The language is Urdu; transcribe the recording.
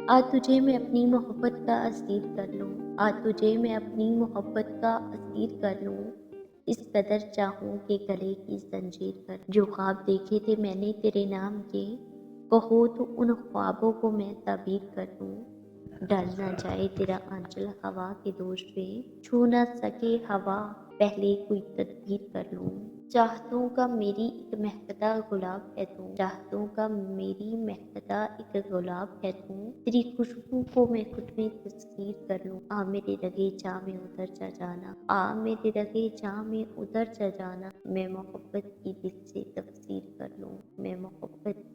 تجھے میں اپنی محبت کا اسیر کر لوں، تجھے میں اپنی محبت کا اسیر کر لوں، اس قدر چاہوں کہ گلے کی زنجیر کر، جو خواب دیکھے تھے میں نے تیرے نام کے، کہو تو ان خوابوں کو میں تعبیر کر دوں، ڈر نہ جائے تیرا آنچل ہوا کے دوش پہ، چھو نہ سکے ہوا پہلے کوئی تدبیر کر لوں، چاہتوں کا میری ایک مہکتا گلاب ہے تو، چاہتوں کا میری مہکتا ایک گلاب ہے تو، تیری خوشبو کو میں خود میں تصویر کر لوں، میرے رگے جاں میں اتر جا جانا، میرے رگے جاں میں اتر جا جانا، میں محبت کی دل سے تفسیر کر لوں، میں محبت